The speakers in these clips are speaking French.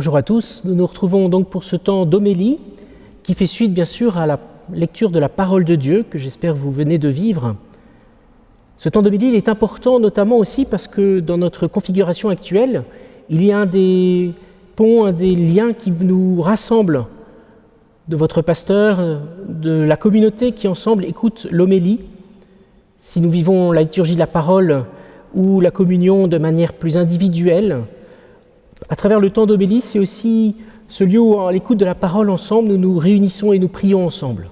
Bonjour à tous, nous nous retrouvons donc pour ce temps d'homélie qui fait suite bien sûr à la lecture de la parole de Dieu que j'espère vous venez de vivre. Ce temps d'homélie il est important notamment aussi parce que dans notre configuration actuelle, il y a un des ponts, un des liens qui nous rassemble de votre pasteur, de la communauté qui ensemble écoute l'homélie. Si nous vivons la liturgie de la parole ou la communion de manière plus individuelle, à travers le temps d'homélie, c'est aussi ce lieu où, à l'écoute de la parole ensemble, nous nous réunissons et nous prions ensemble.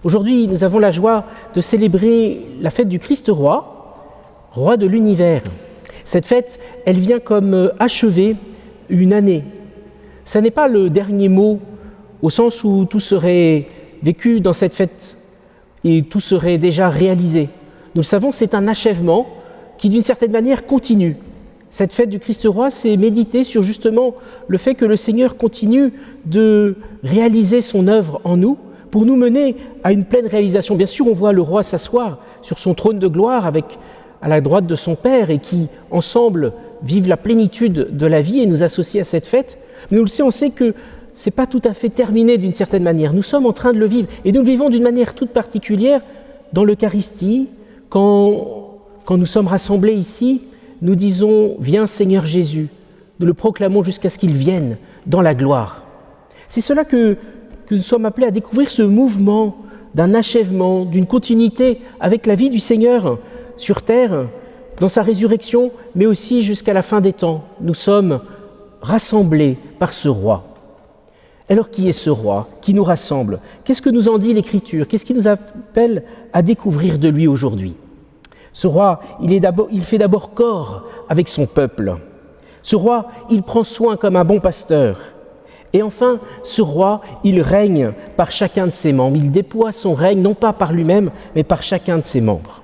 Aujourd'hui, nous avons la joie de célébrer la fête du Christ roi, roi de l'univers. Cette fête, elle vient comme achever une année. Ce n'est pas le dernier mot, au sens où tout serait vécu dans cette fête et tout serait déjà réalisé. Nous le savons, c'est un achèvement qui, d'une certaine manière, continue. Cette fête du Christ roi, c'est méditer sur justement le fait que le Seigneur continue de réaliser son œuvre en nous pour nous mener à une pleine réalisation. Bien sûr, on voit le roi s'asseoir sur son trône de gloire à la droite de son Père et qui, ensemble, vivent la plénitude de la vie et nous associent à cette fête. Mais nous le savons, on sait que ce n'est pas tout à fait terminé d'une certaine manière. Nous sommes en train de le vivre et nous le vivons d'une manière toute particulière dans l'Eucharistie. Quand nous sommes rassemblés ici, nous disons « Viens Seigneur Jésus », nous le proclamons jusqu'à ce qu'il vienne dans la gloire. C'est cela que nous sommes appelés à découvrir, ce mouvement d'un achèvement, d'une continuité avec la vie du Seigneur sur terre, dans sa résurrection, mais aussi jusqu'à la fin des temps. Nous sommes rassemblés par ce roi. Alors qui est ce roi qui nous rassemble? Qu'est-ce que nous en dit l'Écriture? Qu'est-ce qui nous appelle à découvrir de lui aujourd'hui? Ce roi, il fait d'abord corps avec son peuple. Ce roi, il prend soin comme un bon pasteur. Et enfin, ce roi, il règne par chacun de ses membres. Il déploie son règne, non pas par lui-même, mais par chacun de ses membres.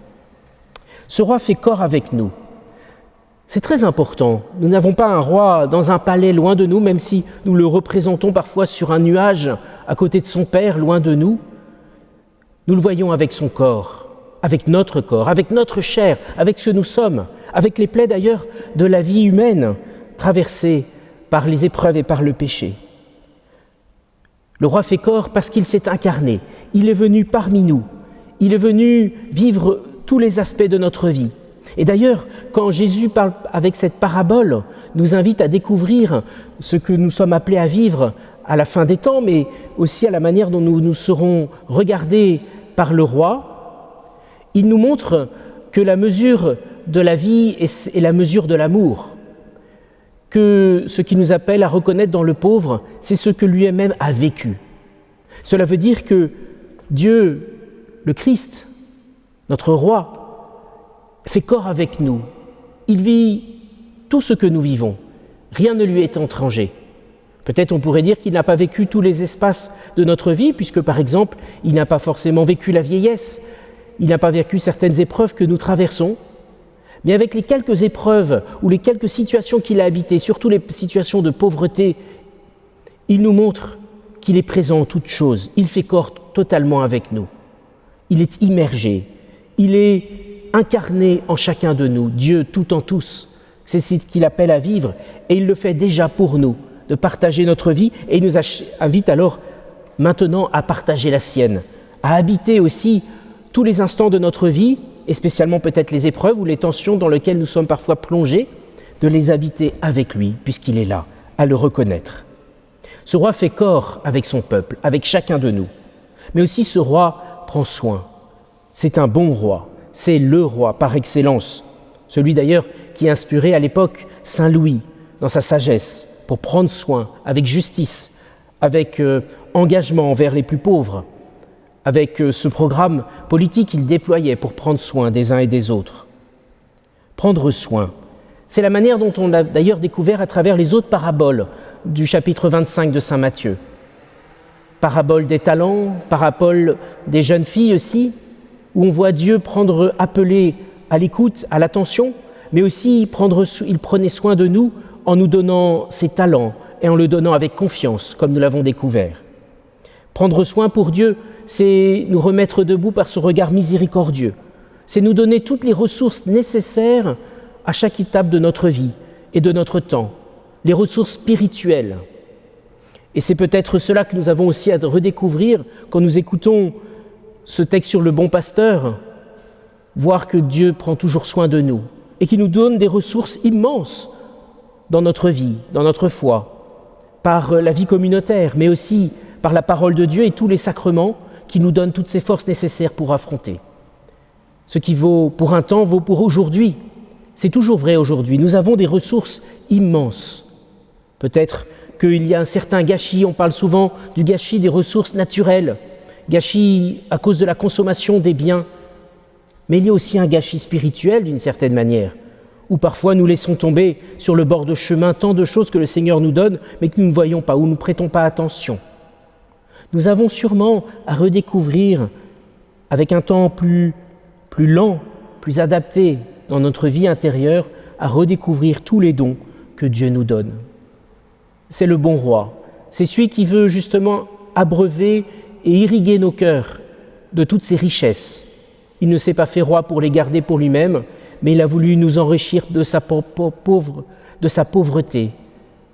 Ce roi fait corps avec nous. C'est très important. Nous n'avons pas un roi dans un palais loin de nous, même si nous le représentons parfois sur un nuage à côté de son Père, loin de nous. Nous le voyons avec son corps, avec notre chair, avec ce que nous sommes, avec les plaies d'ailleurs de la vie humaine traversée par les épreuves et par le péché. Le roi fait corps parce qu'il s'est incarné, il est venu parmi nous, il est venu vivre tous les aspects de notre vie. Et d'ailleurs, quand Jésus parle avec cette parabole, nous invite à découvrir ce que nous sommes appelés à vivre à la fin des temps, mais aussi à la manière dont nous serons regardés par le roi. Il nous montre que la mesure de la vie est la mesure de l'amour, que ce qui nous appelle à reconnaître dans le pauvre, c'est ce que lui-même a vécu. Cela veut dire que Dieu, le Christ, notre roi, fait corps avec nous. Il vit tout ce que nous vivons. Rien ne lui est étranger. Peut-être on pourrait dire qu'il n'a pas vécu tous les espaces de notre vie, puisque par exemple, il n'a pas forcément vécu la vieillesse, il n'a pas vécu certaines épreuves que nous traversons, mais avec les quelques épreuves ou les quelques situations qu'il a habitées, surtout les situations de pauvreté, il nous montre qu'il est présent en toutes choses. Il fait corps totalement avec nous. Il est immergé. Il est incarné en chacun de nous. Dieu tout en tous. C'est ce qu'il appelle à vivre et il le fait déjà pour nous, de partager notre vie et il nous invite alors maintenant à partager la sienne, à habiter aussi tous les instants de notre vie, et spécialement peut-être les épreuves ou les tensions dans lesquelles nous sommes parfois plongés, de les habiter avec lui, puisqu'il est là, à le reconnaître. Ce roi fait corps avec son peuple, avec chacun de nous. Mais aussi ce roi prend soin. C'est un bon roi, c'est le roi par excellence. Celui d'ailleurs qui a inspiré à l'époque Saint Louis dans sa sagesse pour prendre soin avec justice, avec engagement envers les plus pauvres, avec ce programme politique qu'il déployait pour prendre soin des uns et des autres. Prendre soin, c'est la manière dont on a d'ailleurs découvert à travers les autres paraboles du chapitre 25 de Saint Matthieu. Parabole des talents, parabole des jeunes filles aussi, où on voit Dieu appeler à l'écoute, à l'attention, mais aussi il prenait soin de nous en nous donnant ses talents et en le donnant avec confiance, comme nous l'avons découvert. Prendre soin pour Dieu, c'est nous remettre debout par ce regard miséricordieux. C'est nous donner toutes les ressources nécessaires à chaque étape de notre vie et de notre temps, les ressources spirituelles. Et c'est peut-être cela que nous avons aussi à redécouvrir quand nous écoutons ce texte sur le bon pasteur, voir que Dieu prend toujours soin de nous et qui nous donne des ressources immenses dans notre vie, dans notre foi, par la vie communautaire, mais aussi par la parole de Dieu et tous les sacrements qui nous donnent toutes ces forces nécessaires pour affronter. Ce qui vaut pour un temps vaut pour aujourd'hui. C'est toujours vrai aujourd'hui. Nous avons des ressources immenses. Peut-être qu'il y a un certain gâchis, on parle souvent du gâchis des ressources naturelles, gâchis à cause de la consommation des biens. Mais il y a aussi un gâchis spirituel d'une certaine manière, où parfois nous laissons tomber sur le bord de chemin tant de choses que le Seigneur nous donne, mais que nous ne voyons pas, ou nous ne prêtons pas attention. Nous avons sûrement à redécouvrir, avec un temps plus lent, plus adapté dans notre vie intérieure, à redécouvrir tous les dons que Dieu nous donne. C'est le bon roi, c'est celui qui veut justement abreuver et irriguer nos cœurs de toutes ces richesses. Il ne s'est pas fait roi pour les garder pour lui-même, mais il a voulu nous enrichir de sa pauvreté,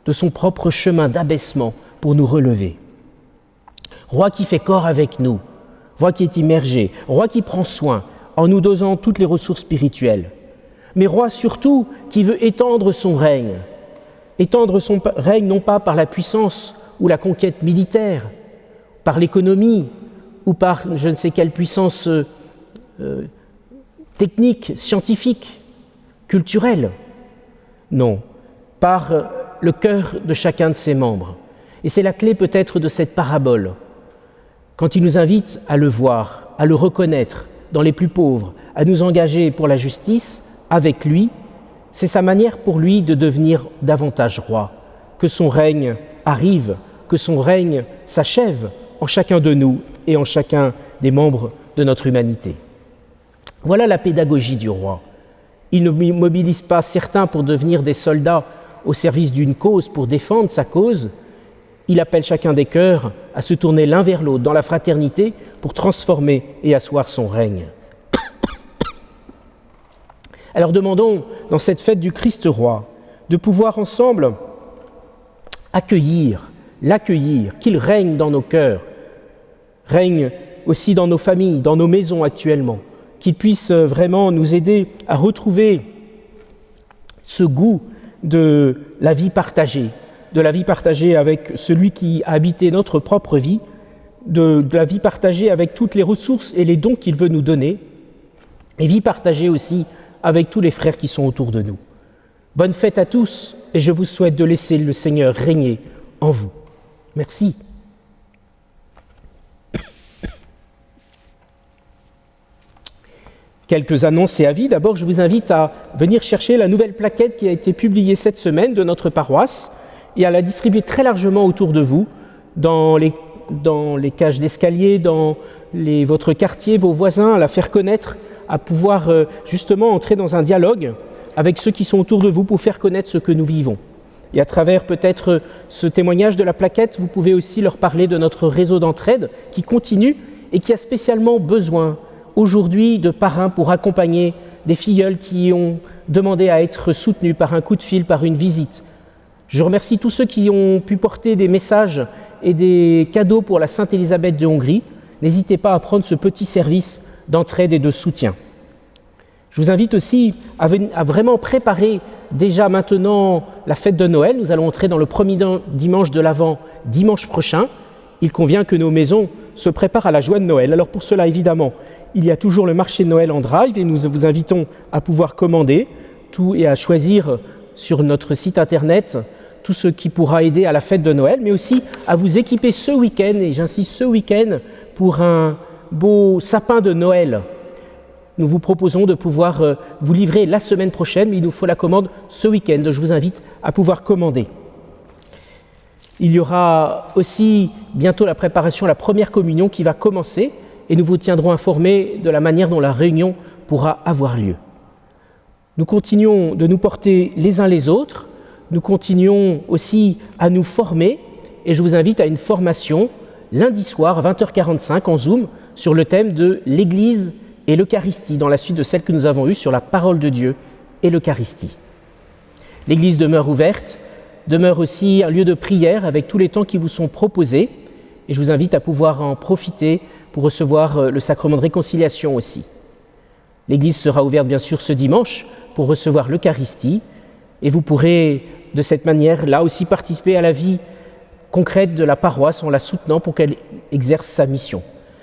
de son propre chemin d'abaissement pour nous relever. Roi qui fait corps avec nous, roi qui est immergé, roi qui prend soin en nous donnant toutes les ressources spirituelles, mais roi surtout qui veut étendre son règne non pas par la puissance ou la conquête militaire, par l'économie ou par je ne sais quelle puissance technique, scientifique, culturelle. Non, par le cœur de chacun de ses membres. Et c'est la clé peut-être de cette parabole. Quand il nous invite à le voir, à le reconnaître dans les plus pauvres, à nous engager pour la justice avec lui, c'est sa manière pour lui de devenir davantage roi, que son règne arrive, que son règne s'achève en chacun de nous et en chacun des membres de notre humanité. Voilà la pédagogie du roi. Il ne mobilise pas certains pour devenir des soldats au service d'une cause, pour défendre sa cause. Il appelle chacun des cœurs à se tourner l'un vers l'autre dans la fraternité pour transformer et asseoir son règne. Alors demandons, dans cette fête du Christ roi, de pouvoir ensemble l'accueillir, qu'il règne dans nos cœurs, règne aussi dans nos familles, dans nos maisons actuellement, qu'il puisse vraiment nous aider à retrouver ce goût de la vie partagée avec celui qui a habité notre propre vie, de la vie partagée avec toutes les ressources et les dons qu'il veut nous donner, et vie partagée aussi avec tous les frères qui sont autour de nous. Bonne fête à tous, et je vous souhaite de laisser le Seigneur régner en vous. Merci. Quelques annonces et avis. D'abord, je vous invite à venir chercher la nouvelle plaquette qui a été publiée cette semaine de notre paroisse et à la distribuer très largement autour de vous, dans les cages d'escalier, dans votre quartier, vos voisins, à la faire connaître, à pouvoir justement entrer dans un dialogue avec ceux qui sont autour de vous pour faire connaître ce que nous vivons. Et à travers peut-être ce témoignage de la plaquette, vous pouvez aussi leur parler de notre réseau d'entraide qui continue et qui a spécialement besoin aujourd'hui de parrains pour accompagner des filleuls qui ont demandé à être soutenus par un coup de fil, par une visite. Je remercie tous ceux qui ont pu porter des messages et des cadeaux pour la Sainte Élisabeth de Hongrie. N'hésitez pas à prendre ce petit service d'entraide et de soutien. Je vous invite aussi à vraiment préparer déjà maintenant la fête de Noël. Nous allons entrer dans le premier dimanche de l'Avent dimanche prochain. Il convient que nos maisons se préparent à la joie de Noël. Alors pour cela, évidemment, il y a toujours le marché de Noël en drive et nous vous invitons à pouvoir commander tout et à choisir sur notre site internet tout ce qui pourra aider à la fête de Noël, mais aussi à vous équiper ce week-end, et j'insiste ce week-end, pour un beau sapin de Noël. Nous vous proposons de pouvoir vous livrer la semaine prochaine, mais il nous faut la commande ce week-end. Je vous invite à pouvoir commander. Il y aura aussi bientôt la préparation à la première communion qui va commencer et nous vous tiendrons informés de la manière dont la réunion pourra avoir lieu. Nous continuons de nous porter les uns les autres, nous continuons aussi à nous former et je vous invite à une formation lundi soir à 20h45 en Zoom sur le thème de l'Église et l'Eucharistie, dans la suite de celle que nous avons eue sur la parole de Dieu et l'Eucharistie. L'Église demeure ouverte, demeure aussi un lieu de prière avec tous les temps qui vous sont proposés. Et je vous invite à pouvoir en profiter pour recevoir le sacrement de réconciliation aussi. L'Église sera ouverte bien sûr ce dimanche pour recevoir l'Eucharistie et vous pourrez de cette manière là aussi participer à la vie concrète de la paroisse en la soutenant pour qu'elle exerce sa mission.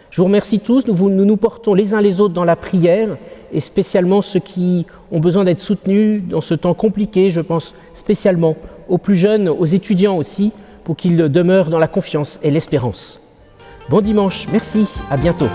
Je vous remercie tous, nous nous portons les uns les autres dans la prière et spécialement ceux qui ont besoin d'être soutenus dans ce temps compliqué, je pense spécialement aux plus jeunes, aux étudiants aussi, pour qu'ils demeurent dans la confiance et l'espérance. Bon dimanche, merci, à bientôt.